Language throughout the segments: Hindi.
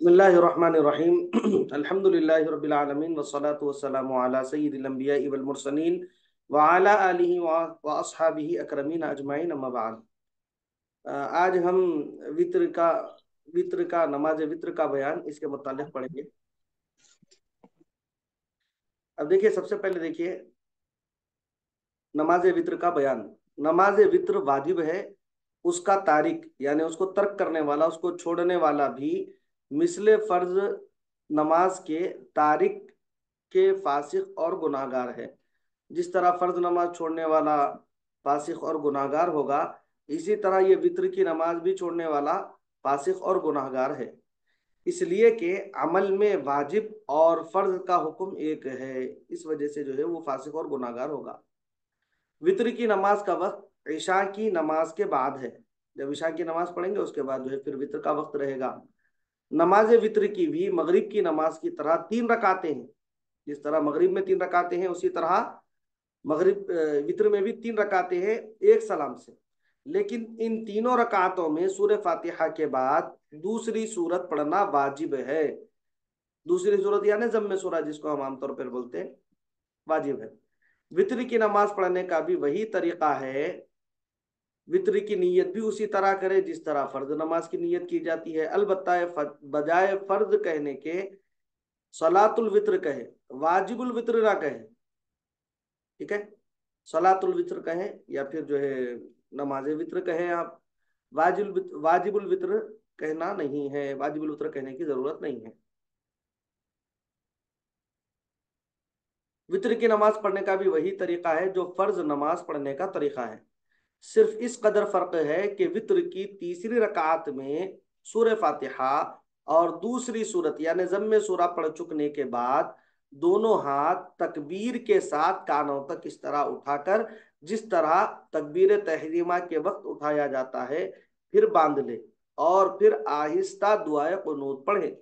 बिस्मिल्लाहिर्रहमानिर्रहीम अल्हम्दुलिल्लाहि रब्बिल आलमीन वस्सलातु वस्सलामु अला सय्यिदिल अंबिया'i वल मुरसलीन व अला आलिहि व अस्हाबिहि अकरमीन अजमाइन अम्मा बाद। आज हम वित्र का वित्र का नमाज वित्र का बयान इसके मुतालिक पढ़ेंगे। अब देखिए, सबसे पहले देखिए नमाज वित्र का बयान। नमाज वित्र वाजिब है, उसका तारिक यानी उसको तर्क करने वाला, उसको छोड़ने वाला भी मिसले फर्ज नमाज के तारिक के फासिक और गुनाहगार है। जिस तरह फर्ज नमाज छोड़ने वाला फासिक और गुनाहगार होगा, इसी तरह ये वित्र की नमाज भी छोड़ने वाला फासिक और गुनाहगार है। इसलिए कि अमल में वाजिब और फर्ज का हुक्म एक है, इस वजह से जो है वो फासिक और गुनाहगार होगा। वित्र की नमाज का वक्त ईशा की नमाज के बाद है। जब ईशा की नमाज पढ़ेंगे उसके बाद जो है फिर वित्र का वक्त रहेगा। नमाज वित्र की भी मगरिब की नमाज की तरह 3 रकातें हैं। जिस तरह मगरिब में 3 रकातें हैं, उसी तरह मगरिब वित्र में भी 3 रकातें हैं एक सलाम से। लेकिन इन तीनों रकातों में सूरह फातिहा के बाद दूसरी सूरत पढ़ना वाजिब है। दूसरी सूरत यानी ज़म्मे सूरा, जिसको हम आमतौर पर बोलते हैं, वाजिब है। वित्र की नमाज पढ़ने का भी वही तरीका है। वित्र की नीयत भी उसी तरह करे जिस तरह फर्ज नमाज की नीयत की जाती है। अलबत्ता बजाय फर्ज कहने के सलातुल वित्र कहे, वाजिबुल वित्र ना कहे। ठीक है, सलातुल वित्र कहें या फिर जो है नमाज वित्र कहें आप। वाजिबुल वित्र कहना नहीं है, वाजिबुल वित्र कहने की जरूरत नहीं है। वित्र की नमाज पढ़ने का भी वही तरीका है जो फर्ज नमाज पढ़ने का तरीका है। सिर्फ इस कदर फर्क है कि वित्र की तीसरी रकात में सूरह फातिहा और दूसरी सूरत यानी ज़म्मे सूरा पढ़ चुकने के बाद दोनों हाथ तकबीर के साथ कानों तक इस तरह उठाकर, जिस तरह तकबीर तहरीमा के वक्त उठाया जाता है, फिर बांध ले और फिर आहिस्ता दुआए कुनूत पढ़े।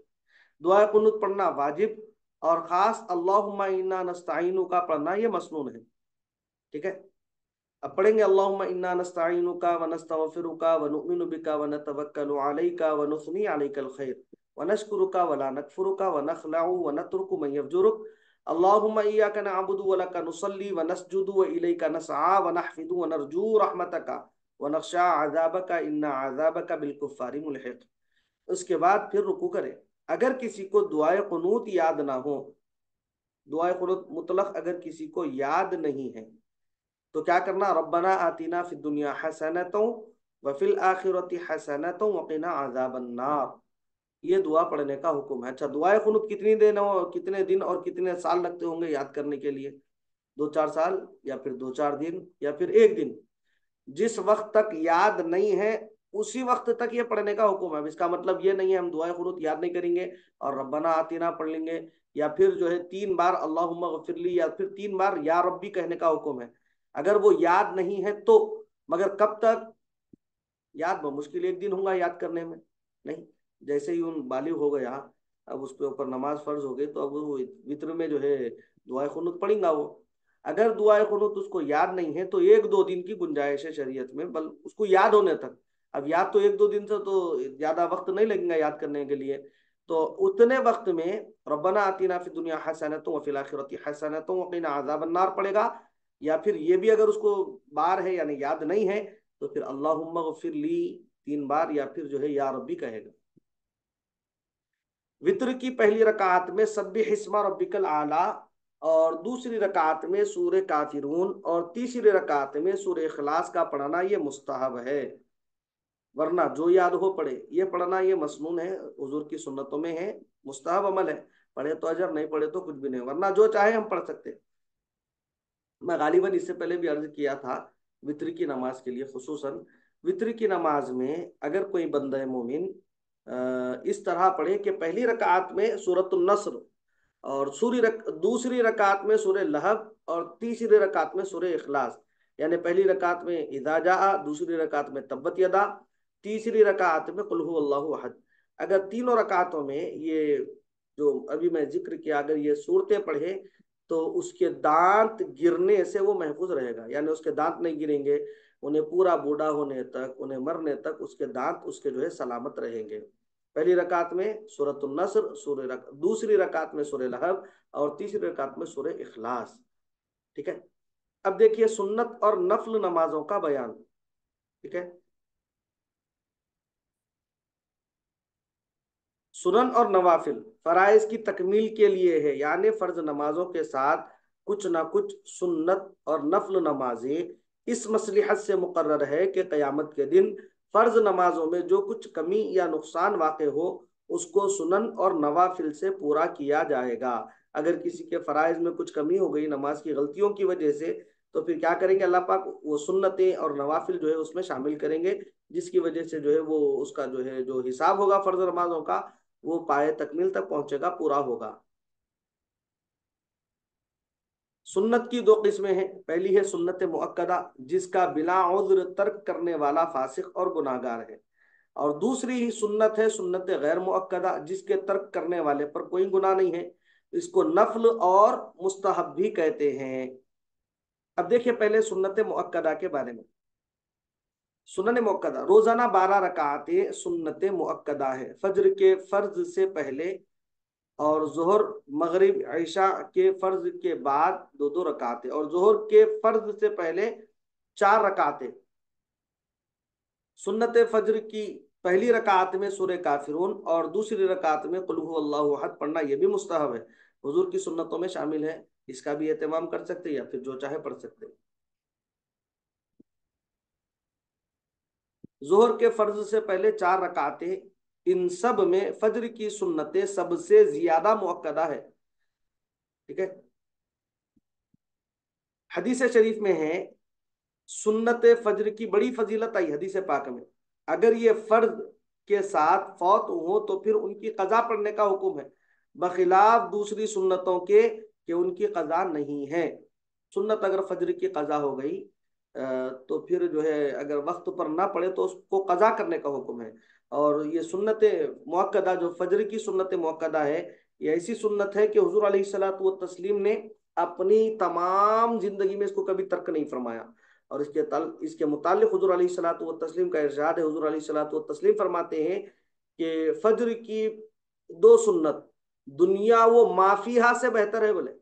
दुआए कुनूत पढ़ना वाजिब और खास अल्लाहुम्मा इन्ना नस्तईनु का पढ़ना ये मसनून है। ठीक है, अब पढ़ेंगे अल्लाहुम्मा इन्ना नस्तईनुका व नस्तगफिरुका व नुमिनु बिका व नतवक्कलु अलैका व नुस्नी अलैकल खैर व नशकुरुका व ला नकफुरुका व नखलउ व नतरुकु मन यफजुरुक। अल्लाहुम्मा इय्याका नअबुदु व लका नुसल्ली व नसजुदु व इलैका नसआ व नहफिदु व नरजू रहमतका व नख्शा अज़ाबका इन्ना अज़ाबका बिल कुफ्फारि मुलहिक। उसके बाद फिर रुकू करें। अगर किसी को दुआए कुनूत याद ना हो, दुआए कुनूत मुतलक अगर किसी को याद नहीं है, तो क्या करना, रब्बना आतिना फिद दुनिया हसनतों व फिल आखिरति हसनतों वक़िना अज़ाबन्नार, ये दुआ पढ़ने का हुक्म है। अच्छा, दुआए कुनूत कितने दिन और कितने साल लगते होंगे याद करने के लिए? 2-4 साल या फिर 2-4 दिन या फिर एक दिन। जिस वक्त तक याद नहीं है उसी वक्त तक ये पढ़ने का हुक्म है। इसका मतलब ये नहीं है हम दुआए कुनूत याद नहीं करेंगे और रब्बना आतिना पढ़ लेंगे, या फिर जो है 3 बार अल्लाहुम्मा गफिरली या फिर 3 बार या रब्बी कहने का हुक्म है। अगर वो याद नहीं है तो, मगर कब तक याद, बहुत मुश्किल एक दिन होगा याद करने में, नहीं। जैसे ही उन बालिग हो गया, अब उसके ऊपर नमाज फर्ज हो गई, तो अब वो वित्र में जो है दुआए कुनूत पढ़ेगा वो। अगर दुआए कुनूत उसको याद नहीं है तो 1-2 दिन की गुंजाइश है शरीयत में, बल उसको याद होने तक। अब याद तो 1-2 दिन से तो ज्यादा वक्त नहीं लगेगा याद करने के लिए। तो उतने वक्त में रब्बना आतिना फिद दुनिया हसनतों व फिल आखिरति हसनतों व क़िना अज़ाबन्नार पड़ेगा। या फिर ये भी अगर उसको बार है यानी याद नहीं है, तो फिर अल्लाहुम्मा गफिरली 3 बार या फिर जो है या रब्बी कहेगा। वित्र की पहली रकात में सब्बिह इस्मा रब्बिकल आला और दूसरी रकात में सूरह काफिरून और तीसरी रकात में सूरह इखलास का पढ़ना ये मुस्तहब है। वरना जो याद हो पढ़े, ये पढ़ना ये मसनून है, हुजूर की सुन्नतों में है, मुस्तहब अमल है। पढ़े तो अजर, नहीं पढ़े तो कुछ भी नहीं, वरना जो चाहे हम पढ़ सकते हैं। मैं गालिबन इससे पहले भी अर्ज किया था, वित्र की नमाज के लिए खुसूसन वित्र की नमाज में अगर कोई बंदा मोमिन इस तरह पढ़े कि पहली रकात में सूरतुन नस्र और दूसरी रकात में सूरह लहब और तीसरी रकात में सूरह इखलास, यानी पहली रकात में इज़ा जा, दूसरी रकात में तब्बत यदा, तीसरी रकात में कुल हुवल्लाहु अहद। अगर तीनों रकातों में ये जो अभी मैं जिक्र किया, अगर ये सूरतें पढ़े तो उसके दांत गिरने से वो महफूज रहेगा, यानी उसके दांत नहीं गिरेंगे। उन्हें पूरा बूढ़ा होने तक, उन्हें मरने तक उसके दांत उसके जो है सलामत रहेंगे। पहली रकात में सूरतुन नस्र, दूसरी रकात में सूरह लहब, और तीसरी रकात में सूरह इखलास। ठीक है। अब देखिए सुन्नत और नफल नमाजों का बयान। ठीक है। सुनन और नवाफिल फराइज की तकमील के लिए है, यानी फर्ज नमाजों के साथ कुछ ना कुछ सुन्नत और नफल नमाजें इस मसलिहत से मुकर्रर है कि क़यामत के दिन फर्ज नमाजों में जो कुछ कमी या नुकसान वाक़ हो उसको सुनन और नवाफिल से पूरा किया जाएगा। अगर किसी के फराइज में कुछ कमी हो गई नमाज की गलतियों की वजह से, तो फिर क्या करेंगे, अल्लाह पाक वो सुन्नतें और नवाफिल जो है उसमें शामिल करेंगे, जिसकी वजह से जो है वो उसका जो है जो हिसाब होगा फर्ज नमाजों का वो पाए तकमील तक पहुंचेगा, पूरा होगा। सुन्नत की दो किस्में हैं। पहली है सुन्नत मुअक्कदा, जिसका बिला उज़्र तर्क करने वाला फासिक और गुनाहगार है। और दूसरी ही सुन्नत है सुन्नत गैर मुअक्कदा, जिसके तर्क करने वाले पर कोई गुनाह नहीं है। इसको नफल और मुस्तहब भी कहते हैं। अब देखिए पहले सुन्नत मुअक्कदा के बारे में। सुनन मुअक्कदा रोजाना 12 रकातें सुन्नत मुअक्कदा है। फज्र के फर्ज से पहले और जोहर मगरिब ईशा के फर्ज के बाद दो दो रकातें, और जोहर के फर्ज से पहले 4 रकातें। सुन्नत फज्र की पहली रकात में सूरह काफिरून और दूसरी रकात में कुल हु अल्लाहु अहद पढ़ना, यह भी मुस्तहब है, हुजूर की सुन्नतों में शामिल है। इसका भी एहतमाम कर सकते हैं या फिर जो चाहे पढ़ सकते हैं। जोहर के फर्ज से पहले 4 रकातें, इन सब में फज्र की सुन्नतें सबसे ज्यादा मुअक्कदा है। ठीक है। हदीस शरीफ में है सुन्नत फज्र की बड़ी फजीलत आई हदीस पाक में। अगर ये फर्ज के साथ फौत हो तो फिर उनकी कजा पढ़ने का हुक्म है, बखिलाफ दूसरी सुन्नतों के कि उनकी कजा नहीं है। सुन्नत अगर फज्र की कजा हो गई तो फिर जो है अगर वक्त पर ना पड़े तो उसको कजा करने का हुक्म है। और ये सुन्नत मुअक्कदा जो फज्र की सुन्नत मुअक्कदा है, ये ऐसी सुन्नत है कि हुजूर अलैहिस्सलातु व तस्लीम ने अपनी तमाम जिंदगी में इसको कभी तर्क नहीं फरमाया। और इसके मुतालिक हुजूर अलैहिस्सलातु व तस्लीम का इरशाद है। हुजूर अलैहिस्सलातु व तस्लीम फरमाते हैं कि फज्र की दो सुन्नत दुनिया वो माफिया से बेहतर है, बोले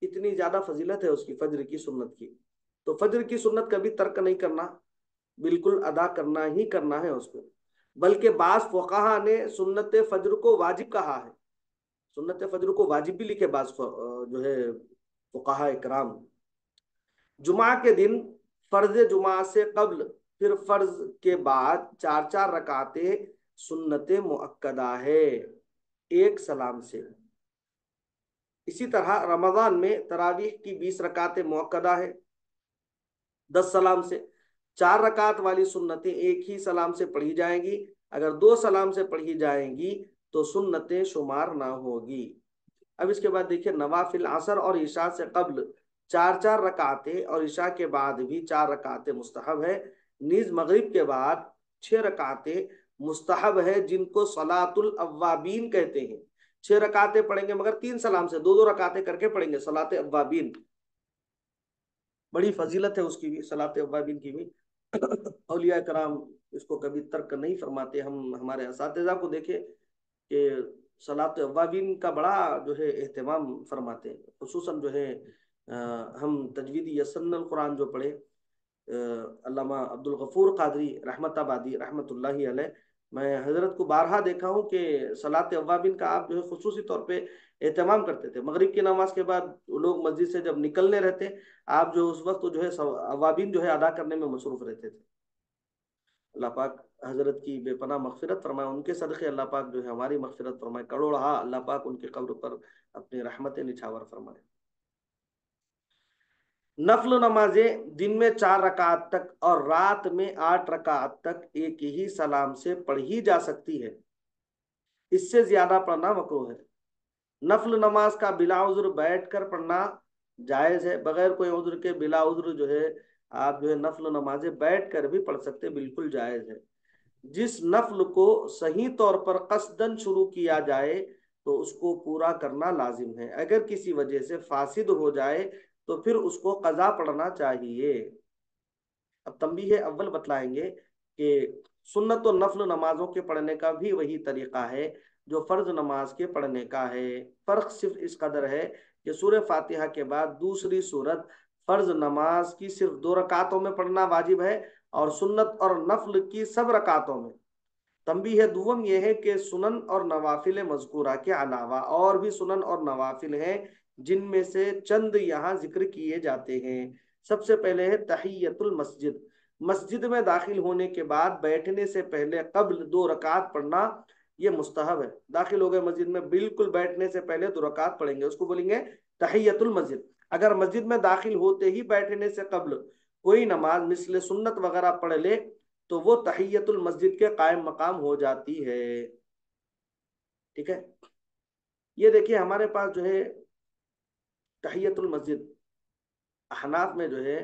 इतनी ज्यादा फजीलत है उसकी फज्र की सुन्नत की। तो फज्र की सुन्नत कभी तर्क नहीं करना, बिल्कुल अदा करना ही करना है उसको। बल्कि बास फुकाहा ने सुन्नत फज्र को वाजिब कहा है, सुन्नत फज्र को वाजिब भी लिखे बास जो है फुकाहा इकराम। जुमा के दिन फर्ज जुमा से कब्ल फिर फर्ज के बाद 4 4 रकातें सुन्नत मुअक्कदा है, एक सलाम से। इसी तरह रमजान में तरावीह की 20 रकातें मुअक्कदा है, 10 सलाम से। 4 रकात वाली सुन्नतें एक ही सलाम से पढ़ी जाएंगी, अगर 2 सलाम से पढ़ी जाएंगी तो सुन्नतें शुमार ना होगी। अब इसके बाद देखिए नवाफिल असर और ईशा से कब्ल 4 4 रकातें और ईशा के बाद भी 4 रकातें मुस्तहब है। नीज मगरिब के बाद 6 रकातें मुस्तहब है, जिनको सलातुल अव्वाबीन कहते हैं। 6 रकातें पढ़ेंगे मगर 3 सलाम से, दो दो रकातें करके पढ़ेंगे सलात अव्वाबीन। बड़ी फजीलत है उसकी भी, सलात अव्वाबीन की भी। औलिया कराम इसको कभी तर्क नहीं फरमाते। हम हमारे असातिज़ा को देखे कि सलात अव्वाबीन का बड़ा जो है एहतमाम फरमाते हैं। खुसूसन जो है हम तजवीदी यसन्नुल कुरान जो पढ़े, अल्लामा अब्दुल गफूर कादरी रहमताबादी रहमतुल्लाहि अलैह, मैं हजरत को बारहा देखा हूँ कि सलात अव्वाबीन का आप जो है खुसूसी तौर पे एहतमाम करते थे। मगरिब की नमाज के बाद लोग मस्जिद से जब निकलने रहते, आप जो उस वक्त जो है अव्वाबीन जो है अदा करने में मसरूफ रहते थे। अल्लाह पाक हजरत की बेपनाह मगफिरत फरमाए, उनके सदक़े अल्लाह पाक जो है हमारी मगफिरत फरमाए, करोड़ अल्लाह पाक उनके कब्र पर अपनी रहमतें निछावर फरमाए। नफल नमाजें दिन में 4 रकात तक और रात में 8 रकात तक एक ही सलाम से पढ़ी जा सकती है, इससे ज्यादा पढ़ना मकरूह है। नफल नमाज का बिला उज़्र बैठ कर पढ़ना जायज है, बगैर कोई उज़्र के बिला उज़्र जो है आप जो है नफल नमाजें बैठ कर भी पढ़ सकते, बिल्कुल जायज है। जिस नफल को सही तौर पर कसदन शुरू किया जाए तो उसको पूरा करना लाजिम है, अगर किसी वजह से फासिद हो जाए तो फिर उसको कज़ा पढ़ना चाहिए। अब तंबीह अव्वल बतलाएंगे कि सुन्नत और नफल नमाजों के पढ़ने का भी वही तरीका है जो फर्ज नमाज के पढ़ने का है। फर्क सिर्फ इस कदर है कि सूरह फातिहा के बाद दूसरी सूरत फर्ज नमाज की सिर्फ 2 रकातों में पढ़ना वाजिब है और सुन्नत और नफल की सब रकातों में। तंबीह दुवम यह है कि सुनन और नवाफिल मजकूरा के अलावा और भी सुनन और नवाफिल हैं जिनमें से चंद यहाँ जिक्र किए जाते हैं। सबसे पहले है तहियतुल मस्जिद। मस्जिद में दाखिल होने के बाद बैठने से पहले कब्ल 2 रकात पढ़ना ये मुस्तहब है। दाखिल हो गए मस्जिद में, बिल्कुल बैठने से पहले 2 रकात पढ़ेंगे, उसको बोलेंगे तहियतुल मस्जिद। अगर मस्जिद में दाखिल होते ही बैठने से कब्ल कोई नमाज मिसले सुन्नत वगैरह पढ़ ले तो वो तहियतुल मस्जिद के कायम मकाम हो जाती है। ठीक है, ये देखिए हमारे पास जो है तहियतुल मस्जिद अहनाफ में जो है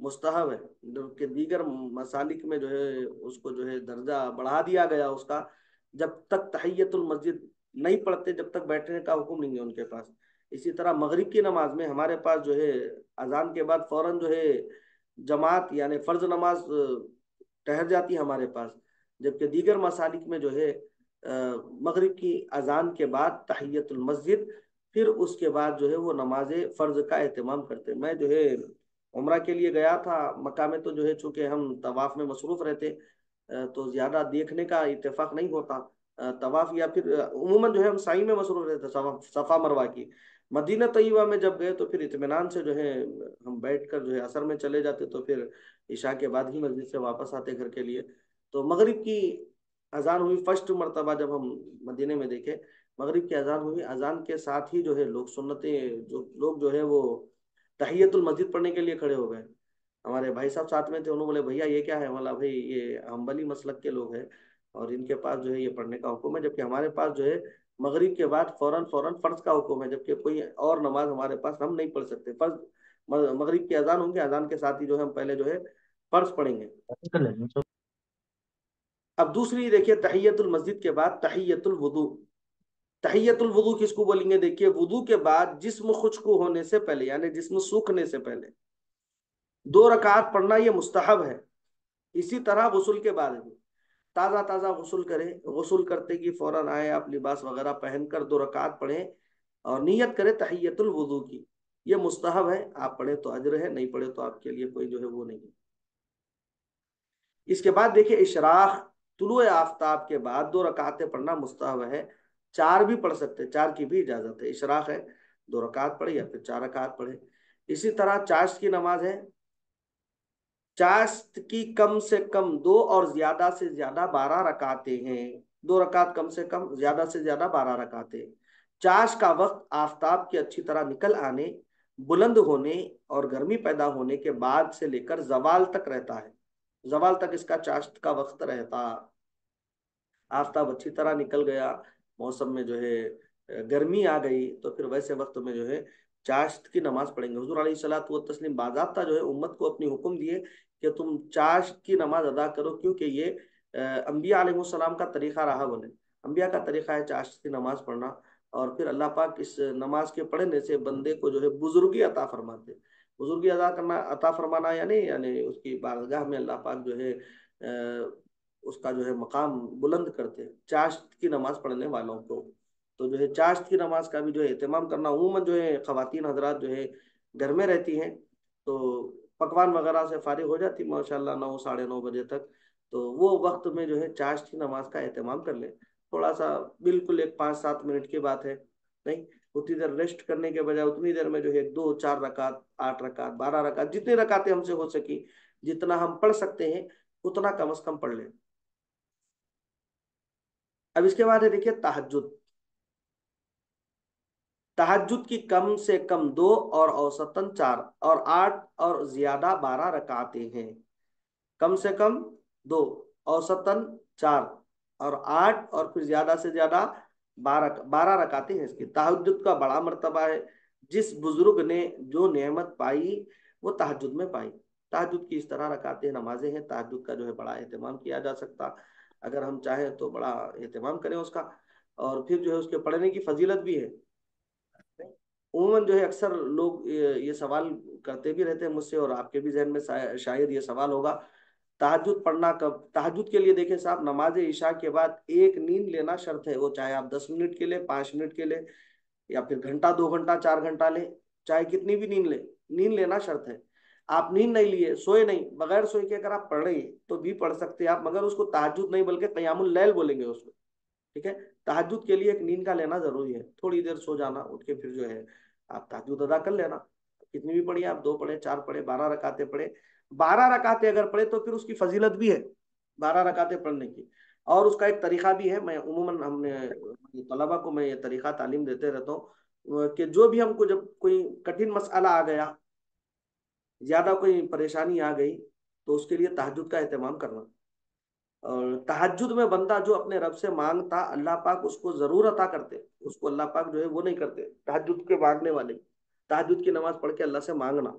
मुस्तहब है, जबकि दीगर मसालिक में जो है उसको जो है दर्जा बढ़ा दिया गया उसका। जब तक तहियतुल मस्जिद नहीं पढ़ते जब तक बैठने का हुक्म नहीं है उनके पास। इसी तरह मगरिब की नमाज में हमारे पास जो है अजान के बाद फौरन जो है जमात यानी फर्ज नमाज ठहर जाती है हमारे पास, जबकि दीगर मसालिक में जो है मगरिब की अजान के बाद तहियतुल मस्जिद, फिर उसके बाद जो है वो नमाज फर्ज का एहतमाम करते हैं। मैं जो है उम्रा के लिए गया था मक्का में, तो जो है चूंकि हम तवाफ में मसरूफ रहते तो ज्यादा देखने का इत्तेफाक नहीं होता तवाफ, या फिर उमूमन जो है हम साई में मसरूफ रहते सफा मरवा की। मदीना तैयबा में जब गए तो फिर इत्मीनान से जो है हम बैठ कर जो है असर में चले जाते, तो फिर ईशा के बाद ही मस्जिद से वापस आते घर के लिए। तो मगरिब की अजान हुई फर्स्ट मरतबा जब हम मदीने में देखे, मगरिब की अजान हुई, अजान के साथ ही जो है लोग सुन्नतें जो लोग जो है वो तहियतुल मस्जिद पढ़ने के लिए खड़े हो गए। हमारे भाई साहब साथ में थे, उन्होंने बोले भैया ये क्या है, बोला भाई ये हम्बली मसलक के लोग हैं और इनके पास जो है ये पढ़ने का हुक्म है, जबकि हमारे पास जो है मगरिब के बाद फौरन फौरन फर्ज का हुक्म है, जबकि कोई और नमाज हमारे पास हम नहीं पढ़ सकते। फर्ज मगरिब की अजान होंगे, अजान के साथ ही जो है हम पहले जो है फर्ज पढ़ेंगे। अब दूसरी देखिए तहियतुल मस्जिद के बाद तहियतुल वुदू। तहियतुल वुदू किसको बोलेंगे, देखिए वुदू के बाद जिस्म खुश्क होने से पहले यानी जिस्म सूखने से पहले 2 रकात पढ़ना ये मुस्तहब है। इसी तरह गुस्ल के बाद भी ताज़ा ताज़ा गुस्ल करें, गुस्ल करते कि फौरन आए आप लिबास वगैरह पहनकर 2 रकात पढ़ें और नियत करें तहियतुल वुदू की। ये मुस्तहब है, आप पढ़े तो अजर है, नहीं पढ़े तो आपके लिए कोई जो है वो नहीं है। इसके बाद देखिए इशराक, तुलुए आफ्ताब के बाद 2 रकातें पढ़ना मुस्तहब है। 4 भी पढ़ सकते हैं, 4 की भी इजाजत है। इशराक है 2 रकात पढ़े या फिर 4 रकात पढ़े। इसी तरह चाश्त की नमाज है, चाश्त की कम से कम 2 और ज्यादा से ज्यादा 12 रकातें हैं। 2 रकात कम से कम, ज्यादा से ज्यादा 12 रकातें। चाश का वक्त आफ्ताब के अच्छी तरह निकल आने, बुलंद होने और गर्मी पैदा होने के बाद से लेकर जवाल तक रहता है। जवाल तक इसका चाश्त का वक्त रहता। आफ्ताब अच्छी तरह निकल गया, मौसम में जो है गर्मी आ गई, तो फिर वैसे वक्त में जो है चाश्त की नमाज पढ़ेंगे। हुजूर अलैहिस्सलातु व तस्लीम बाज़ाब्ता जो है उम्मत को अपनी हुक्म दिए कि तुम चाश्त की नमाज अदा करो, क्योंकि ये अम्बिया अलैहिस्सलाम का तरीका रहा। बोले अम्बिया का तरीका है चाश्त की नमाज पढ़ना, और फिर अल्लाह पाक इस नमाज के पढ़ने से बंदे को जो है बुजुर्गी अता फरमाते। बुजुर्गी अदा करना, अता फरमाना यानी यानी उसकी बारगाह में अल्लाह पाक जो है उसका जो है मकाम बुलंद करते हैं चाश्त की नमाज पढ़ने वालों को। तो जो है चाश्त की नमाज का भी जो है एहतमाम करना। उमूमन जो है खवातीन हजरात जो है घर में रहती हैं, तो पकवान वगैरह से फारिग हो जाती माशाल्लाह 9 साढ़े 9 बजे तक, तो वो वक्त में जो है चाश्त की नमाज का एहतमाम कर लें। थोड़ा सा बिल्कुल एक 5-7 मिनट की बात है, नहीं उतनी देर रेस्ट करने के बजाय उतनी देर में जो है 2-4 रकात, 8 रकात, 12 रकात, जितनी रकातें हमसे हो सकी, जितना हम पढ़ सकते हैं उतना कम से कम पढ़ लें। अब इसके बाद है देखिए तहज्जुद। तहज्जुद की कम से कम 2 और औसतन 4 और 8 और ज्यादा 12 रकातें हैं। कम से कम 2, औसतन 4 और 8 और फिर ज्यादा से ज्यादा 12 रकातें हैं। इसकी तहज्जुद का बड़ा मर्तबा है। जिस बुजुर्ग ने जो नेमत पाई वो तहज्जुद में पाई। तहज्जुद की इस तरह रकातें नमाजें हैं, तहज्जुद का जो है बड़ा एहतमाम किया जा सकता, अगर हम चाहें तो बड़ा एहतमाम करें उसका। और फिर जो है उसके पढ़ने की फजीलत भी है। उमूमन जो है अक्सर लोग ये सवाल करते भी रहते हैं मुझसे, और आपके भी जहन में शायद ये सवाल होगा तहज्जुद पढ़ना कब? तहज्जुद के लिए देखिए साहब, नमाज इशा के बाद एक नींद लेना शर्त है, वो चाहे आप 10 मिनट के लिए, 5 मिनट के लिए, या फिर घंटा, 2 घंटा, 4 घंटा ले, चाहे कितनी भी नींद ले, नींद लेना शर्त है। आप नींद नहीं लिए, सोए नहीं, बगैर सोए के अगर आप पढ़ रहे हैं तो भी पढ़ सकते हैं आप, मगर उसको तहज्जुद नहीं बल्कि क़यामुल लैल बोलेंगे उसको। ठीक है। तहज्जुद के लिए एक नींद का लेना जरूरी है, थोड़ी देर सो जाना, उठ के फिर जो है आप तहज्जुद अदा कर लेना। कितनी भी पढ़िए आप, 2 पढ़े, 4 पढ़े, 12 रकाते पढ़े, 12 रकाते अगर पढ़े तो फिर उसकी फजीलत भी है 12 रकाते पढ़ने की। और उसका एक तरीका भी है, मैं उमूमन हमने तलबा को मैं ये तरीका तालीम देते रहता हूँ कि जो भी हमको जब कोई कठिन मसला आ गया, ज्यादा कोई परेशानी आ गई, तो उसके लिए तहज्जुद का एहतमाम करना। और तहज्जुद में बंदा जो अपने रब से मांगता, अल्लाह पाक उसको जरूर अता करते, उसको अल्लाह पाक जो है वो नहीं करते तहज्जुद के मांगने वाले। तहज्जुद की नमाज पढ़ के अल्लाह से मांगना।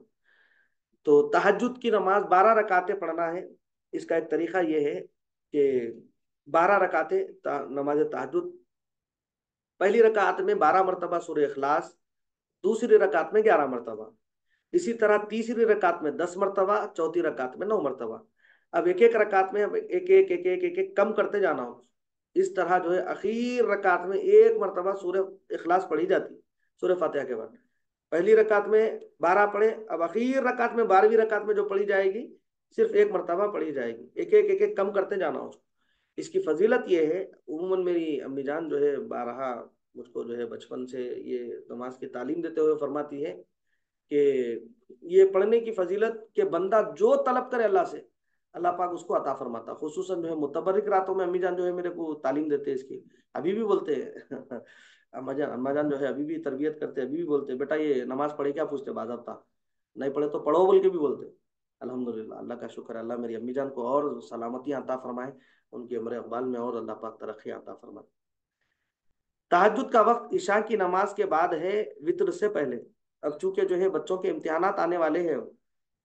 तो तहज्जुद की नमाज 12 रकाते पढ़ना है। इसका एक तरीका ये है कि 12 रकाते नमाज तहज्जुद, पहली रकात में 12 मरतबा सूरह इखलास, दूसरी रकात में 11 मरतबा, इसी तरह तीसरी रकात में 10 मरतबा, चौथी रकात में 9 मरतबा। अब एक एक रकात में, अब एक एक एक एक एक एक कम करते जाना हो। इस तरह जो है आखिर रकात में 1 मरतबा सूरह इखलास पढ़ी जाती है सूरह फातिहा के बाद। पहली रकात में 12 पढ़े, अब आखिर रकात में 12वीं रकात में जो पढ़ी जाएगी सिर्फ 1 मरतबा पढ़ी जाएगी। एक एक कम करते जाना उसको। इसकी फजीलत ये है, उमूमन मेरी अम्मी जान जो है बारहा मुझको जो है बचपन से ये नमाज की तालीम देते हुए फरमाती है कि ये पढ़ने की फजीलत के बंदा जो तलब करे अल्लाह से, अल्लाह पाक उसको अता फरमाता। खुसूसन जो है मुतबर्रिक रातों में अम्मी जान जो है मेरे को तालीम देते हैं इसकी, अभी भी बोलते हैं अम्मा जान जो है अभी भी तरबियत करते हैं, अभी भी बोलते हैं बेटा ये नमाज पढ़े क्या, पूछते बाज़ाब्ता, नहीं पढ़े तो पढ़ो बोल के भी बोलते। अल्हम्दुलिल्लाह, अल्लाह का शुक्र है, अल्लाह मेरी अम्मी जान को और सलामती अता फरमाए, उनकी उम्र अकबाल में और अल्लाह पाक तरक्की अता फरमाए। तहज्जुद का वक्त ईशा की नमाज के बाद है, वित्र से पहले। अब चूंकि जो है बच्चों के इम्तिहानात आने वाले हैं,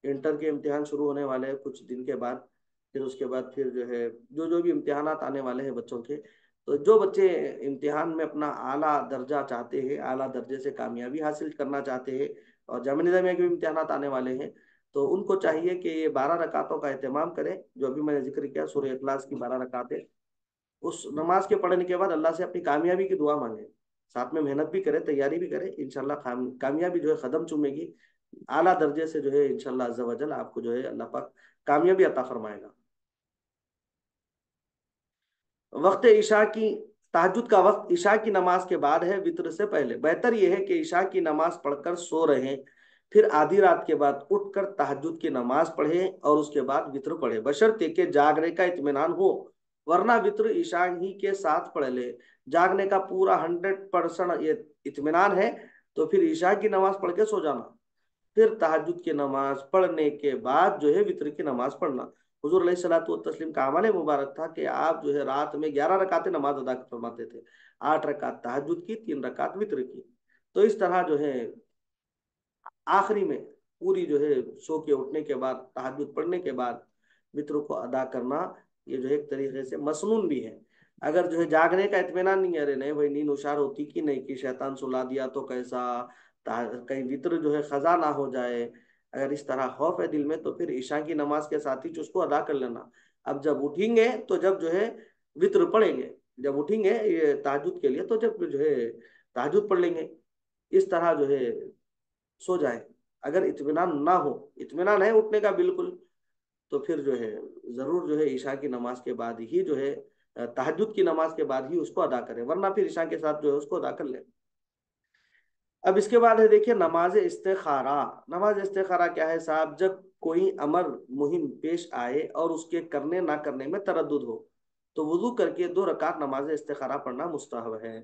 इंटर के इम्तिहान शुरू होने वाले हैं कुछ दिन के बाद, फिर उसके बाद फिर जो है जो जो भी इम्तिहानात आने वाले हैं बच्चों के, तो जो बच्चे इम्तिहान में अपना आला दर्जा चाहते हैं, आला दर्जे से कामयाबी हासिल करना चाहते हैं, और जामिया निज़ामिया के भी इम्तिहानात आने वाले हैं, तो उनको चाहिए कि ये 12 रकातों का एहतमाम करें, जो अभी मैंने जिक्र किया सूरह इखलास की 12 रकातें। उस नमाज के पढ़ने के बाद अल्लाह से अपनी कामयाबी की दुआ मांगे, साथ में मेहनत भी करे, तैयारी भी करे, इंशाल्लाह कामयाबी जो है कदम चूमेगी, आला दर्जे से जो है इंशाल्लाह अज़्ज़ा वजल आपको जो है अल्लाह पाक कामयाबी अता फरमाएगा। वक्त ईशा की, तहज्जुद का वक्त ईशा की नमाज के बाद है, वित्र से पहले। बेहतर यह है कि ईशा की नमाज पढ़कर सो रहे, फिर आधी रात के बाद उठकर तहज्जुद की नमाज पढ़े और उसके बाद वित्र पढ़े, बशर्ते कि जागने का इत्मीनान हो, वरना वित्र ईशा ही के साथ पढ़ ले। जागने का पूरा 100% ये इत्मीनान है तो फिर ईशा की नमाज पढ़ के सो जाना, फिर तहज्जुद की नमाज पढ़ने के बाद जो है वित्र की नमाज पढ़ना। हुजूर अलैहिस्सलातु वस्सलाम का अमल मुबारक था कि आप जो है रात में 11 रकातें नमाज अदा फरमाते थे, 8 रकात तहज्जुद की, 3 रकात वित्र की। तो इस तरह जो है आखिरी में पूरी जो है सो के उठने के बाद, तहज्जुद पढ़ने के बाद वित्र को अदा करना, ये जो है एक तरीके से मसनून भी है। अगर जो है जागने का इत्मीनान नहीं है, अरे नहीं भाई नींद उशार होती कि नहीं कि शैतान सुला दिया तो कैसा, कहीं वित्र जो है खजा ना हो जाए, अगर इस तरह खौफ है दिल में तो फिर ईशा की नमाज के साथ ही उसको अदा कर लेना। अब जब उठेंगे तो जब जो है वित्र पढ़ेंगे, जब उठेंगे ये तहज्जुद के लिए तो जब जो है तहज्जुद पढ़ लेंगे। इस तरह जो है सो जाए। अगर इत्मीनान ना हो, इत्मीनान है उठने का बिल्कुल, तो फिर जो है जरूर जो है ईशा की नमाज के बाद ही जो है तहज्जुद की नमाज के बाद ही उसको अदा करें, वरना फिर ईशा के साथ जो है उसको अदा कर लें। अब इसके बाद है देखिए नमाज इस्तिखारा। नमाज इस्तिखारा क्या है साहब? जब कोई अमर मुहिम पेश आए और उसके करने ना करने में तरद्दुद हो, तो वुजू करके 2 रकात नमाज इस्तिखारा पढ़ना मुस्तहब है।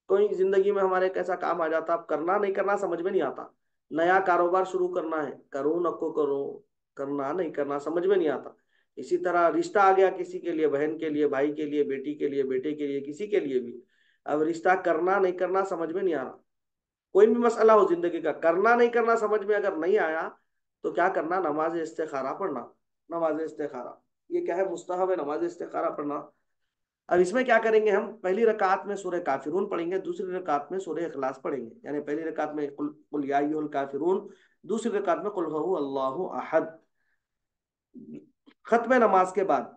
कोई जिंदगी में हमारे एक ऐसा काम आ जाता, अब करना नहीं करना समझ में नहीं आता, नया कारोबार शुरू करना है, करूँ नको करूँ, करना नहीं करना समझ में नहीं आता। इसी तरह रिश्ता आ गया किसी के लिए, बहन के लिए, भाई के लिए, बेटी के लिए, बेटे के लिए, किसी के लिए भी, अब रिश्ता करना नहीं करना समझ में नहीं आ रहा। कोई भी मसला हो जिंदगी का, करना नहीं करना समझ में अगर नहीं आया तो क्या करना? नमाज इस्तिखारा पढ़ना। नमाज इस्तिखारा ये क्या है? मुस्तहब है नमाज इस्तिखारा पढ़ना। अब इसमें क्या करेंगे हम? पहली रकात में सूरह काफिरून पढ़ेंगे, दूसरी रकात में सूरह इखलास पढ़ेंगे, यानी पहली रकात में कुल या अय्युहल काफिरून, दूसरी रकात में कुल हु अल्लाहु अहद। खत्म नमाज के बाद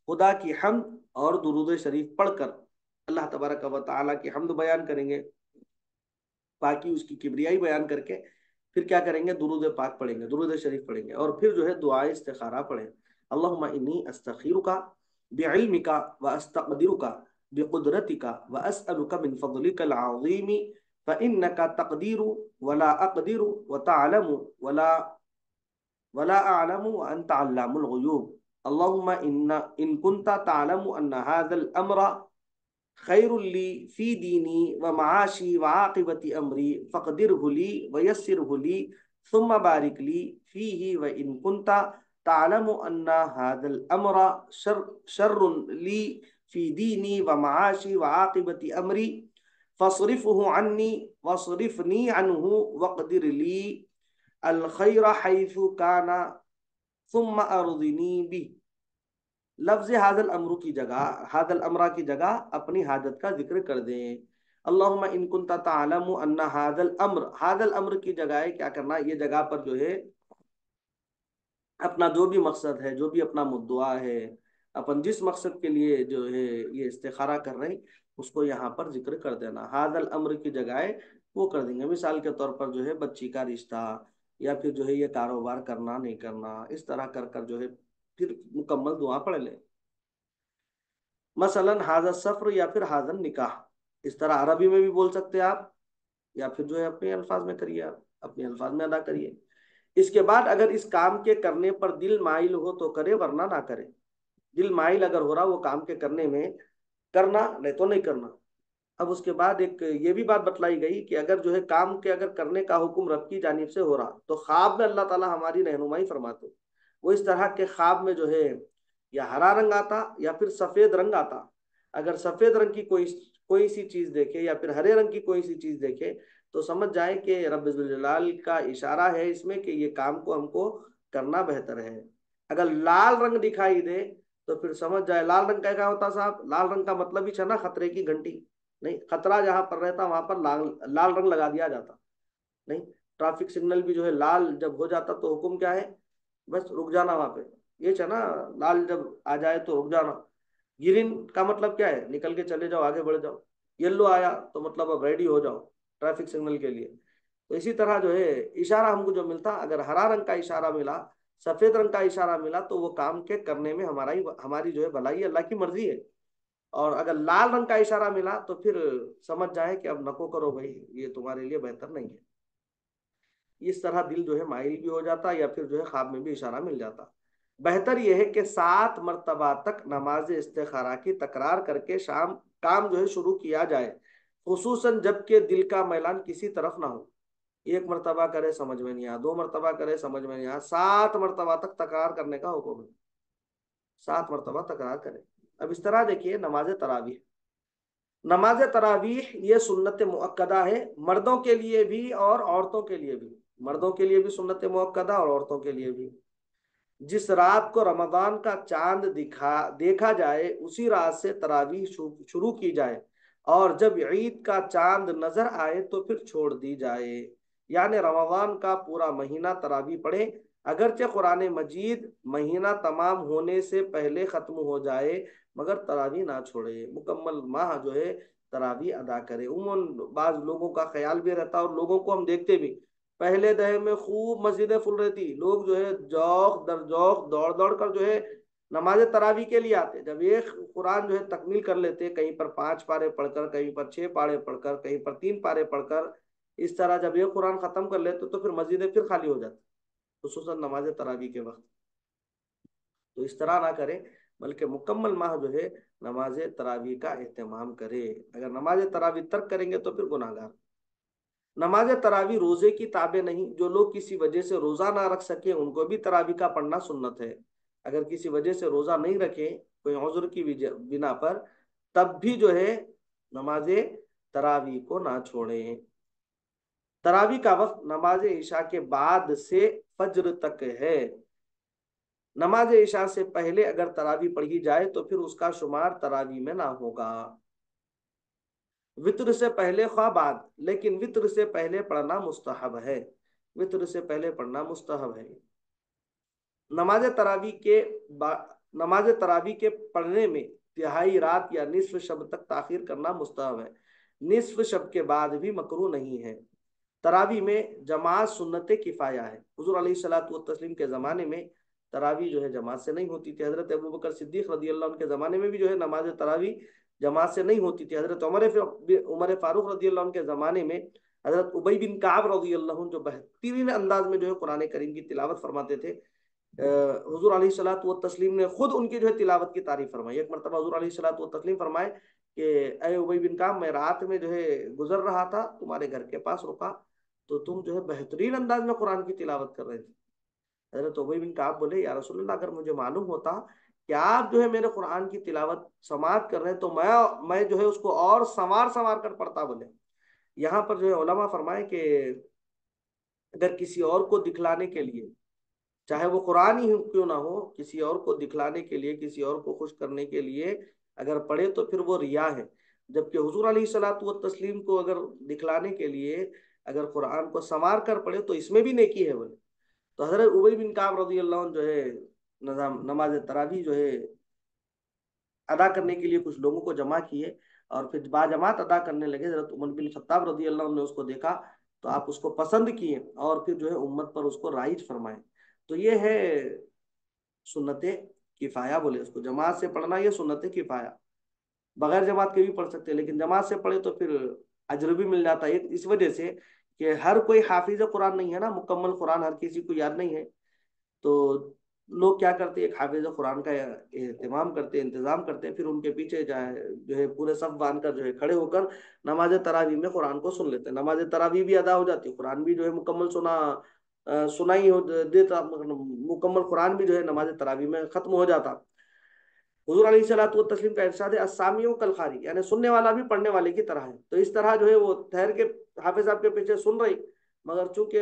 खुदा की हम्द और दुरूद शरीफ पढ़कर अल्लाह तबारक व तआला की हम्द बयान करेंगे, बाकी उसकी किब्रियाई बयान करके फिर क्या करेंगे, दुरूद पाक पढ़ेंगे, दुरूद शरीफ पढ़ेंगे, और फिर जो है दुआ इस्तिखारा पढ़ें। अल्लाहुम्मा इन्नी अस्तखीरुका बिइल्मिका व अस्तक़दिरुका बिक़ुदरतिका व अस्अलुका मिन फ़ज़लिकल अज़ीम फ़इन्नका तक़दीरु वला अक़दिरु व तअलमु वला वला अअलमु व अंत अल्लामुल ग़ुयूब। अल्लाहुम्मा इन कुन्ता तअलमु अन्न हाज़ल अम्र खैरुल्ली फी दीनी व माशी व आक़िबती अमरी फ़क़दिरहु ली व यस्सिरहु ली सुम्मा बारिक ली फ़ीही व इन कुन्ता तअलमु अन्ना हाज़ल अम्र शर्रुन ली फी दीनी व माशी व आक़िबती अमरी फ़स्रिफ़हु अन्नी वस्रिफ़नी अन्हु वक़दिर ली अल खैर हैसु काना सुम्मा अर्ज़िनी बिह। लफ्ज हाजल अमरू की जगह, हाजल अमरा की जगह अपनी हाजत का जिक्र कर दें। अल्लाहुम्मा इन कुन्ता तालमु अन्ना हाजल अम्र की जगह क्या करना, ये जगह पर जो है अपना जो भी मकसद है, जो भी अपना मुद्दा है, अपन जिस मकसद के लिए जो है ये इस्तिखारा कर रहे हैं, उसको यहाँ पर जिक्र कर देना। हाजल अम्र की जगह वो कर देंगे। मिसाल के तौर पर जो है बच्ची का रिश्ता, या फिर जो है ये कारोबार करना नहीं करना, इस तरह कर कर जो है फिर मुकम्मल दुआ पढ़ लें। मसलन हाजर सफर या फिर हाजर निकाह, इस तरह अरबी में भी बोल सकते हैं आप, या फिर जो है अपने अल्फाज में करिए, आप अपने अल्फाज में अदा करिए। इसके बाद अगर इस काम के करने पर दिल माइल हो तो करे, वरना ना करे। दिल माइल अगर हो रहा वो काम के करने में, करना, नहीं तो नहीं करना। अब उसके बाद एक ये भी बात बतलाई गई कि अगर जो है काम के अगर करने का हुक्म रब की जानिब से हो रहा तो ख्वाब में अल्लाह ताला हमारी रहनुमाई फरमाते। वो इस तरह के ख्वाब में जो है या हरा रंग आता या फिर सफेद रंग आता। अगर सफेद रंग की कोई सी चीज देखे या फिर हरे रंग की कोई सी चीज देखे तो समझ जाए कि रब जलाल का इशारा है इसमें कि ये काम को हमको करना बेहतर है। अगर लाल रंग दिखाई दे तो फिर समझ जाए, लाल रंग का क्या होता साहब, लाल रंग का मतलब ही ना खतरे की घंटी। नहीं, खतरा जहां पर रहता वहां पर लाल लाल रंग लगा दिया जाता। नहीं, ट्रैफिक सिग्नल भी जो है लाल जब हो जाता तो हुक्म क्या है, बस रुक जाना वहां पे। ये ना, लाल जब आ जाए तो रुक जाना। ग्रीन का मतलब क्या है, निकल के चले जाओ, आगे बढ़ जाओ। येलो आया तो मतलब अब रेडी हो जाओ ट्रैफिक सिग्नल के लिए। तो इसी तरह जो है इशारा हमको जो मिलता, अगर हरा रंग का इशारा मिला, सफेद रंग का इशारा मिला, तो वो काम के करने में हमारी जो है भलाई, अल्लाह की मर्जी है। और अगर लाल रंग का इशारा मिला तो फिर समझ जाए कि अब नको करो भाई, ये तुम्हारे लिए बेहतर नहीं है। इस तरह दिल जो है माइल भी हो जाता, या फिर जो है ख्वाब में भी इशारा मिल जाता। बेहतर यह है कि 7 मरतबा तक नमाज इस्तिखारा की तकरार करके शाम काम जो है शुरू किया जाए, खुसूसन जबकि दिल का मैलान किसी तरफ ना हो। 1 मरतबा करे समझ में नहीं आया, 2 मरतबा करे समझ में नहीं आया, 7 मरतबा तक तकरार करने का हुक्म है। 7 मरतबा तकरार करें। अब इस तरह देखिए नमाज तरावीह, नमाज तरावीह ये सुन्नत मुअक्कदा है, मर्दों के लिए भी और औरतों के लिए भी। मर्दों के लिए भी सुन्नत मुअक्कदा और औरतों के लिए भी। जिस रात को रमजान का चांद देखा जाए उसी रात से तरावीह शुरू की जाए, और जब ईद का चांद नजर आए तो फिर छोड़ दी जाए। यानी रमजान का पूरा महीना तरावीह पढ़े, अगरचे कुरान मजीद महीना तमाम होने से पहले खत्म हो जाए, मगर तरावीह ना छोड़े, मुकम्मल माह जो है तरावीह अदा करे। उमूमन बाज लोगों का ख्याल भी रहता है, और लोगों को हम देखते भी, पहले दहे में खूब मस्जिदें फुल रहती, लोग जो है जौक दर जौक दौड़ दौड़ कर जो है नमाज तरावी के लिए आते। जब एक कुरान जो है तकमील कर लेते, कहीं पर 5 पारे पढ़कर, कहीं पर 6 पारे पढ़कर, कहीं पर 3 पारे पढ़कर, इस तरह जब ये कुरान खत्म कर लेते तो फिर मस्जिदें फिर खाली हो जाती, खुसूसन नमाज तरावी के वक्त। तो इस तरह ना करें, बल्कि मुकम्मल माह जो है नमाज तरावी का एहतमाम करे। अगर नमाज तरावी तर्क करेंगे तो फिर गुनाहगार। नमाज तरावी रोजे की ताबे नहीं, जो लोग किसी वजह से रोजा ना रख सके उनको भी तरावी का पढ़ना सुन्नत है। अगर किसी वजह से रोजा नहीं रखे, कोई औज़र की बिना पर, तब भी जो है नमाज तरावी को ना छोड़ें। तरावी का वक्त नमाज ईशा के बाद से फज्र तक है। नमाज ईशा से पहले अगर तरावी पढ़ी जाए तो फिर उसका शुमार तरावी में ना होगा। वित्र से पहले ख्वाह बाद, लेकिन वित्र से पहले पढ़ना मुस्तहब है। वित्र से पहले पढ़ना मुस्तहब है। नमाज तरावी के नमाज तरावी के पढ़ने में तिहाई रात या निस्फ शब तक ताखीर करना मुस्तहब है। निस्फ शब के बाद भी मकरूह नहीं है। तरावी में जमात सुन्नत किफ़ाया है। हुजूर अलैहिस्सलातु वस्सलाम के ज़माने में तरावी जो है जमात से नहीं होती थी। हज़रत अबू बकर सिद्दीक रदी अल्लाह के ज़माने में भी जो है नमाज तरावी जमात से नहीं होती थी। हज़रत उमर फारूक रदी अल्लाह के ज़माने में हज़रत उबई बिन काब रदी अल्लाह जो बेहतरीन अंदाज में जो है कुरान करीम की तिलावत फरमाते थे। हुजूर अलैहिस्सलातु वस्सलाम ने खुद उनकी जो है तिलावत की तारीफ फरमाई। एक मरतबा हुजूर अलैहिस्सलातु वस्सलाम फरमाए कि अय उबई बिन काब, मैं रात में जो है गुजर रहा था, तुम्हारे घर के पास रुका, तो तुम जो है बेहतरीन अंदाज में कुरान की तिलावत कर रहे थे। हजरत उबई बिन काब बोले, या रसूलल्लाह, अगर मुझे मालूम होता कि आप जो है मेरे कुरान की तिलावत समाअत कर रहे हैं तो मैं जो है उसको और संवार संवार कर पढ़ता। बोले यहाँ पर जो है उलमा फरमाए कि अगर किसी और को दिखलाने के लिए, चाहे वो कुरान ही क्यों ना हो, किसी और को दिखलाने के लिए, किसी और को खुश करने के लिए अगर पढ़े तो फिर वो रिया है। जबकि हुजूर अलैहिस्सलातु वस्सलाम को अगर दिखलाने के लिए अगर कुरान को संवार कर पढ़े तो इसमें भी नेकी है। बोले तो हजरत उबई बिन काब रजी अल्लाह जो है नमाज तरावी जो है अदा करने के लिए कुछ लोगों को जमा किए और फिर बाजमात अदा करने लगे। हजरत उमर बिन खत्ताब रजी अल्लाह ने उसको देखा तो आप उसको पसंद किए और फिर जो है उम्मत पर उसको राइज फरमाए। तो ये है सुन्नत किफाया, बोले उसको जमात से पढ़ना, ये सुन्नत किफाया। बगैर जमात के भी पढ़ सकते हैं, लेकिन जमात से पढ़े तो फिर अजर भी मिल जाता है। इस वजह से कि हर कोई हाफिज कुरान नहीं है ना, मुकम्मल कुरान हर किसी को याद नहीं है। तो लोग क्या करते हैं, एक हाफिज कुरान का एहतमाम करते हैं, इंतजाम करते हैं, फिर उनके पीछे जाए जो है पूरे सब बांध कर जो है खड़े होकर नमाज तरावी में कुरान को सुन लेते हैं। नमाज तरावी भी अदा हो जाती है, कुरान भी जो है मुकम्मल सुनाई हो देता, मुकम्मल कुरान भी जो है नमाज तरावी में खत्म हो जाता। हुजूर अलैहिस्सलातु वस्सलाम का इरशाद है, अस्सामिउ कल कारी, यानी सुनने वाला भी पढ़ने वाले की तरह है। तो इस तरह जो है वो ठहर के हाफिज साहब के पीछे सुन रही, मगर चूंकि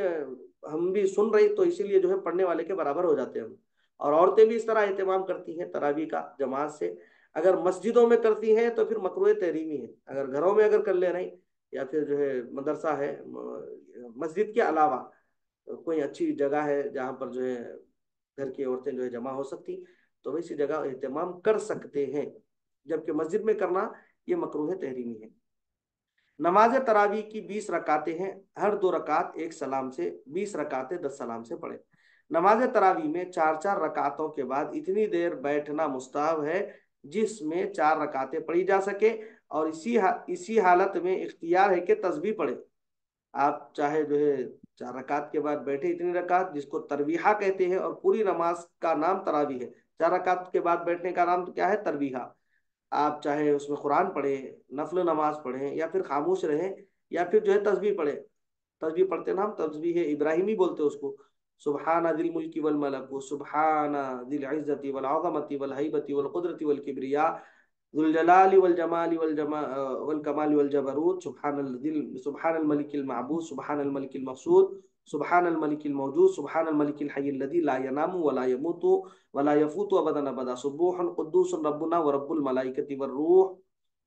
हम भी सुन रही तो इसीलिए जो है पढ़ने वाले के बराबर हो जाते हैं हम। और औरतें भी इस तरह एहतमाम करती हैं तरावी का जमात से। अगर मस्जिदों में करती हैं तो फिर मकरूह तहरीमी है। अगर घरों में अगर कर ले रही, या फिर जो है मदरसा है, मस्जिद के अलावा कोई अच्छी जगह है जहाँ पर जो है घर की औरतें जो है जमा हो सकती, तो वैसी जगह एहतमाम कर सकते हैं। जबकि मस्जिद में करना ये मकरूह तहरीमी है। नमाज तरावी की 20 रकातें हैं। हर 2 रकात एक सलाम से, 20 रकातें 10 सलाम से पढ़े। नमाज तरावी में 4 4 रकातों के बाद इतनी देर बैठना मुस्ताहब है जिसमें 4 रकातें पढ़ी जा सके, और इसी हालत में इख्तियार है कि तस्बीह पढ़े। आप चाहे जो है 4 रकात के बाद बैठे इतनी रकात, जिसको तरवीहा कहते हैं, और पूरी नमाज का नाम तरावी है। 4 रकात के बाद बैठने का नाम तो क्या है, तरवीहा। आप चाहे उसमें कुरान पढ़े, नफल नमाज पढ़े, या फिर खामोश रहें, या फिर जो है तस्बीह पढ़े। तस्बीह पढ़ते ना हम, तस्बीह है इब्राहिमी बोलते हैं उसको। सुबहाना दिल मुल्की वल मलकू, सुबहाना दिल इज्जती वल अज़मती वल हैबती वल कुदरती वल किब्रिया, जुल जलाली वल जमाली वल कमाली वल जबरूत, सुबहानल दिल, सुबहानल मलिकिल माबूद, सुबहानल मलिकिल मक़सूद, सुबहानल मलिकिल मौजूद, सुबहानल मलिकिल हय्यिल लज़ी ला यनामु व ला यमूतु व ला यफूतु अबदन अबदा, सुब्बूहुन कुद्दूसुन रब्बुना व रब्बुल मलाइकति वर रूह।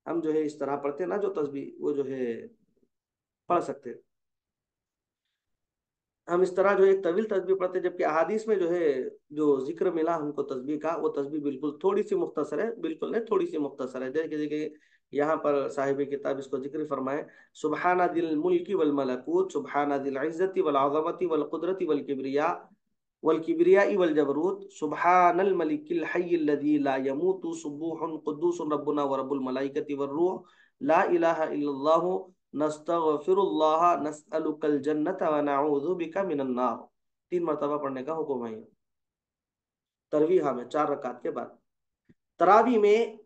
हम जो है इस तरह पढ़ते हैं ना, जो तस्बीह वो जो है पढ़ सकते हैं। हम इस तरह जो है एक तवील तस्बीह पढ़ते हैं, जबकि अहादीस में जो है जो जिक्र मिला हमको तस्बीह का, वो तस्बीह बिल्कुल थोड़ी सी मुख्तसर है, बिल्कुल नहीं, थोड़ी सी मुख्तसर है। जैसे देखिए यहाँ पर साहिब किताब इसको जिक्र फरमाए, सुबहाना दिल मुल्की वल मलकूत, सुबहाना दिल इज्जती वल अज़मती वल कुदरती वल किब्रिया वल जबरूत, सुबहानल मलिकिल हय्यिल लज़ी ला यमूतु, सुब्बूहुन कुद्दूसुन रब्बुना व रब्बुल मलाइकति वर रूह, ला इलाहा इल्लल्लाहु नस्तगफिरुल्लाह नसअलुकल जन्नत व नऊज़ु बिका मिनन नार। 3 मरतबा पढ़ने का हुक्म है तरवीहा में 4 रकात के बाद। तरावी में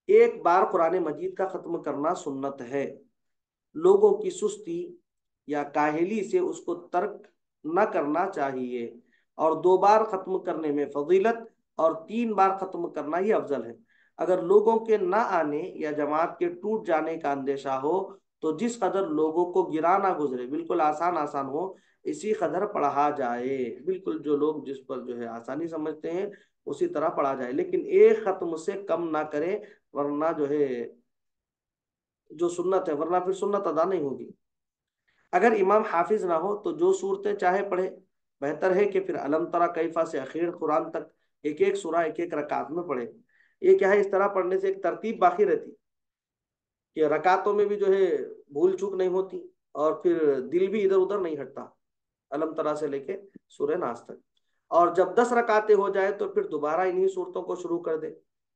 एक बार कुरान मजीद का खत्म करना सुन्नत है। लोगों की सुस्ती या काहली से उसको तर्क न करना चाहिए, और 2 बार खत्म करने में फजीलत, और 3 बार खत्म करना ही अफजल है। अगर लोगों के न आने या जमात के टूट जाने का अंदेशा हो तो जिस कदर लोगों को गिरा ना गुजरे, बिल्कुल आसान आसान हो, इसी कदर पढ़ा जाए। बिल्कुल जो लोग जिस पर जो है आसानी समझते हैं उसी तरह पढ़ा जाए, लेकिन एक खत्म से कम ना करें, वरना जो है जो सुन्नत है, वरना फिर सुन्नत अदा नहीं होगी। अगर इमाम हाफिज ना हो तो जो सूरतें चाहे पढ़े, बेहतर है कि फिर अलम तरा कैफा से आखिर कुरान तक एक एक सूरा एक एक रकात में पढ़े। ये क्या है, इस तरह पढ़ने से एक तरतीब बाकी रहती कि रकातों में भी जो है भूल चूक नहीं होती, और फिर दिल भी इधर उधर नहीं हटता, अलम तरा से लेके सूर्य नास तक। और जब 10 रकातें हो जाए तो फिर दोबारा इन्हीं सूरतों को शुरू कर दे।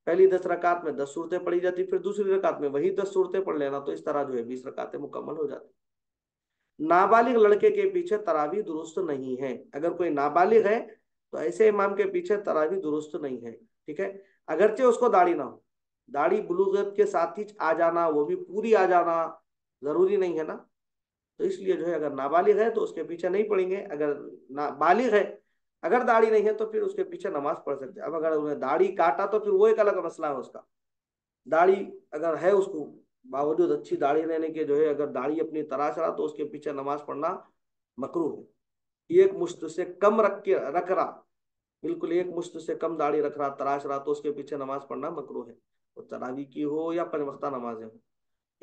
पहली 10 रकात में 10 सूरतें पढ़ी जाती, फिर दूसरी रकात में वही 10 सूरतें पढ़ लेना, तो इस तरह जो है 20 रकातें मुकम्मल हो जाती। नाबालिग लड़के के पीछे तरावी दुरुस्त नहीं है। अगर कोई नाबालिग है तो ऐसे इमाम के पीछे तरावी दुरुस्त नहीं है, ठीक है। अगरचे उसको दाढ़ी ना हो, दाढ़ी बुलूगत के साथ ही आ जाना, वो भी पूरी आ जाना जरूरी नहीं है ना। तो इसलिए जो है अगर नाबालिग है तो उसके पीछे नहीं पढ़ेंगे, अगर ना बालिग है, अगर दाढ़ी नहीं है तो फिर उसके पीछे नमाज पढ़ सकते हैं। अब अगर उन्हें दाढ़ी काटा तो फिर वो एक अलग मसला है उसका। दाढ़ी अगर है उसको, बावजूद अच्छी दाढ़ी रहने के जो है अगर दाढ़ी अपनी तराश रहा, तो उसके पीछे नमाज पढ़ना मकरूह है। एक मुश्त से कम रख रहा, बिल्कुल एक मुश्त से कम दाढ़ी रख रहा, तराश रहा, तो उसके पीछे नमाज पढ़ना मकरूह है, वो तरावी की हो या पंज वक्ता नमाजें हो।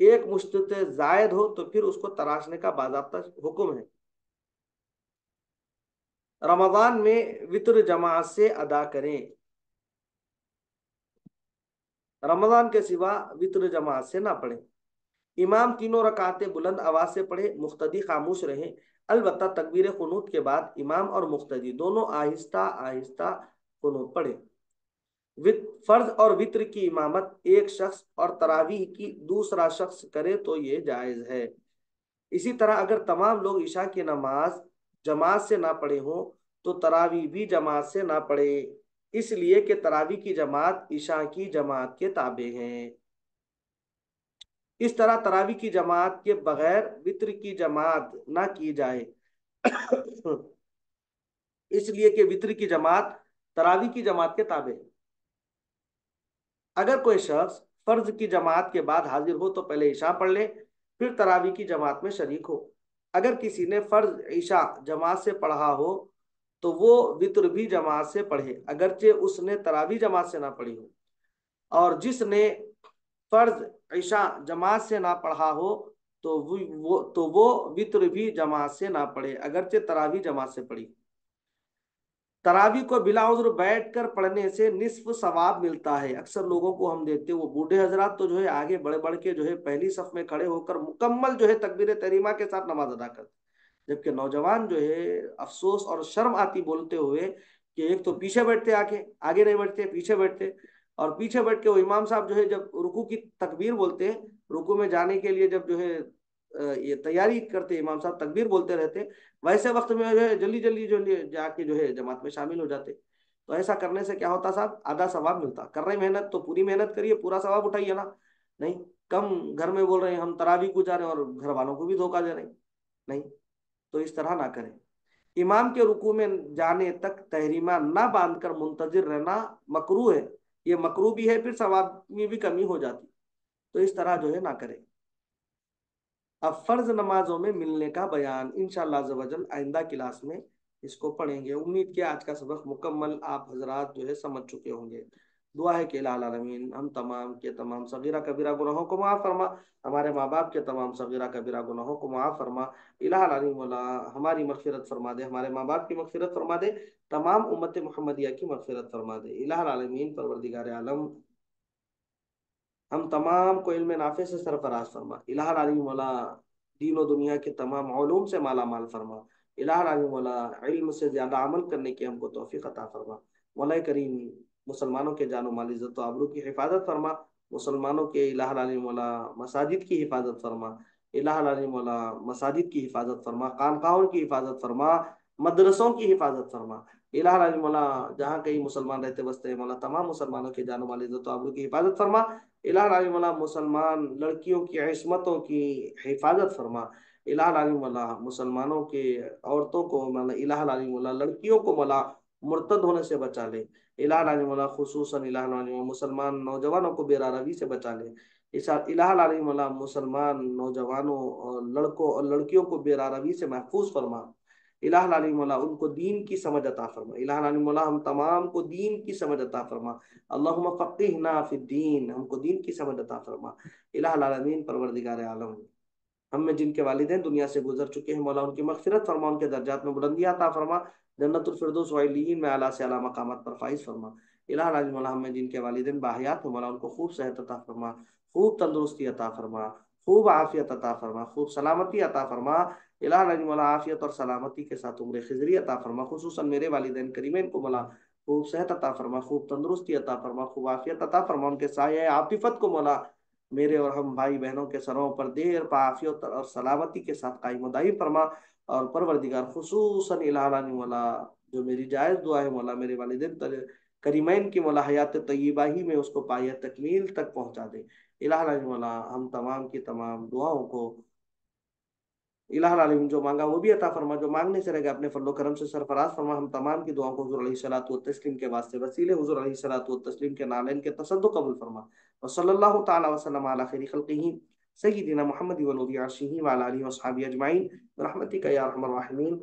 एक मुश्त से जायद हो तो फिर उसको तराशने का बाज़ाब्ता हुक्म है। रमजान में वित्र जमात से अदा करें। रमजान के सिवा वित्र जमात से ना पढ़े। इमाम तीनों रकातें बुलंद आवाज से पढ़े, मुख्तदी खामोश रहे। अलबत्ता तकबीर कुनूत के बाद इमाम और मुख्तदी दोनों आहिस्ता आहिस्ता कुनूत पढ़े। फर्ज और वित्र की इमामत एक शख्स और तरावीह की दूसरा शख्स करे तो ये जायज है। इसी तरह अगर तमाम लोग ईशा की नमाज जमात से ना पढ़े हों तो तरावी भी जमात से ना पढ़े, इसलिए कि तरावी की जमात ईशा की जमात के ताबे हैं। इस तरह तरावी की जमात के बगैर वित्र की जमात ना की जाए, इसलिए कि वित्र की जमात तरावी की जमात के ताबे है। अगर कोई शख्स फर्ज की जमात के बाद हाजिर हो तो पहले ईशा पढ़ ले, फिर तरावी की जमात में शरीक हो। अगर किसी ने फर्ज ईशा जमात से पढ़ा हो तो वो वित्र भी जमात से पढ़े, अगरचे उसने तरावी जमात से ना पढ़ी हो। और जिसने फर्ज ईशा जमात से ना पढ़ा हो तो वो वित्र भी जमात से ना पढ़े, अगरचे तरावी जमात से पढ़ी। तरावी को बिला उज़्र बैठ कर पढ़ने से निस्फ सवाब मिलता है। अक्सर लोगों को हम देखते हैं, वो बूढ़े हजरात तो जो है आगे बढ़ बढ़ के जो है पहली सफ में खड़े होकर मुकम्मल जो है तकबीर तहरीमा के साथ नमाज अदा करते, जबकि नौजवान जो है अफसोस और शर्म आती बोलते हुए कि एक तो पीछे बैठते, आके आगे नहीं बैठते, पीछे बैठते। और पीछे बैठ के वो इमाम साहब जो है जब रुकू की तकबीर बोलते हैं, रुकू में जाने के लिए जब जो है ये तैयारी करते, इमाम साहब तकबीर बोलते रहते, वैसे वक्त में जो है जल्दी जल्दी जो जाके जो है जमात में शामिल हो जाते। तो ऐसा करने से क्या होता साहब, आधा सवाब मिलता। कर रहे मेहनत तो पूरी मेहनत करिए, पूरा सवाब उठाइए ना। नहीं, कम घर में बोल रहे हैं हम तरावी को जा रहे हैं और घर वालों को भी धोखा दे रहे हैं। नहीं, तो इस तरह ना करें। इमाम के रुकू में जाने तक तहरीमा ना बांधकर मुंतजिर रहना मकरूह है। ये मकरूह भी है, फिर सवाब में भी कमी हो जाती, तो इस तरह जो है ना करें। अब फर्ज नमाजों में मिलने का बयान इंशाअल्लाह अज़्ज़ व जल आइंदा क्लास में इसको पढ़ेंगे। उम्मीद किया आज का सबक मुकम्मल आप हजरात जो है समझ चुके होंगे। दुआ है कि इलाहा आलमीन हम तमाम के तमाम सगीरा कबीरा गुनाहों को माफ़ फरमा, हमारे माँ बाप के तमाम सगीरा कबीरा गुनाहों को माफ़ फरमा। इलाहा आलमीन मौला हमारी मग़फ़िरत फरमा दे, हमारे माँ बाप की मग़फ़िरत फरमा दे, तमाम उम्मत मुहम्मदिया की मग़फ़िरत फरमा दे। इलाहा आलमीन परवरदिगार आलम हम तमाम को इल्म नाफे से सरफराज फरमा। इलाहा आलमीन मौला दीन और दुनिया के तमाम उलूम से माला माल फरमा। इलाहा आलमीन मौला इल्म से ज़्यादा अमल करने की हमको तौफीक अता फरमा। मौला करीम मुसलमानों के जानो माल इज़्ज़त व आबरू की हिफाजत फरमा। मुसलमानों के इलाहा आलमीन मौला मसाजिद की हिफाजत फरमा। इलाहा आलमीन मौला मसाजिद की हिफाजत फरमा, खानकाहों की हिफाजत फरमा, मदरसों की हिफाजत फरमा। इलाहा आलमीन मौला जहाँ कहीं मुसलमान रहते बसते हैं मौला तमाम मुसलमानों के जानो माल इज़्ज़त व आबरू की हिफाजत फरमा। इलाहा मौला मुसलमान लड़कियों की इस्मतों की हिफाजत फरमा। इलाहा मौला मुसलमानों के औरतों को मौला इलाहा मौला लड़कियों को मौला मुर्तद होने से बचा ले। इलाहा मौला खुसूसन इलाहा मुसलमान नौजवानों को बेरारवी से बचा ले। इलाहा मौला मुसलमान नौजवानों और लड़कों और लड़कियों को बेरारवी से महफूज फरमा। इलाहा मौला उनको दीन की समझ अता फरमा। इलाहा मौला हम तमाम को दीन की समझ अता फरमा। अल्लाहुम्मा फ़क़्हिना फ़िद्दीन, हमको दीन की समझ अता फरमा। इलाहुल आलमीन परवरदिगार आलम हम में जिनके वालिदैन दुनिया से गुजर चुके हैं मौला उनकी मग़फ़िरत फरमा, उनके दर्जात में बुलंदियाँ अता फरमा। जन्नतुल फिरदौस वालियीन में आला से आला मकामात पर फाइज फरमा। इलाहा नाज़िम मौला हमें जिनके वालिदैन बाहयात हो मौला उनको खूब सेहत अता फरमा, खूब तंदुरुस्ती अता फरमा, खूब आफियत अता फरमा, खूब सलामती अता फरमा। इलाहा नाज़िम मौला आफियत और सलामती के साथ उम्र खिजरी अता फरमा। खुसूसन मेरे वालिदैन करीमैन को मौला खूब सेहत अता फरमा, खूब तंदुरुस्ती अता फरमा, खूब आफियत अता फरमा। उनके साये आतिफत को मौला मेरे और हम भाई बहनों के सरों पर देर पाफियत और सलामती के साथ कायम दायम फरमा। और परवरदिगार खुसूसन इलाहा मौला जो मेरी जायज़ दुआ है मौला मेरे वालिदैन करीमैन की मौला हयात तय्यबा ही में उसको पाया तकमील तक पहुंचा दे। इलाहा मौला हम तमाम की तमाम दुआओं को इलाह आलमीन जो मांगा वो भी अता फरमा, जो मांगने से रहेगा अपने फजलो करम से सरफराज फरमा। हम तमाम की दुआओं को हुजूर अलैहिस्सलातु वस्सलाम के वास्ते वसीले हुजूर अलैहिस्सलातु वस्सलाम के नालैन के तसद्दुक़ कबूल फरमा। व सल्लल्लाहु तआला वसल्लम अला खैरि खल्क़िही सय्यिदिना मुहम्मद व नूरि अर्शिही व अला आलिहि व अस्हाबिहि अजमईन बिरहमतिका या अरहमर राहिमीन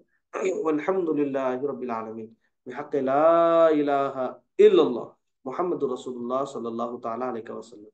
वल्हम्दुलिल्लाहि रब्बिल आलमीन बिहक़्क़ि ला इलाहा इल्लल्लाह मुहम्मदुर रसूलुल्लाह सल्लल्लाहु तआला अलैहि वसल्लम।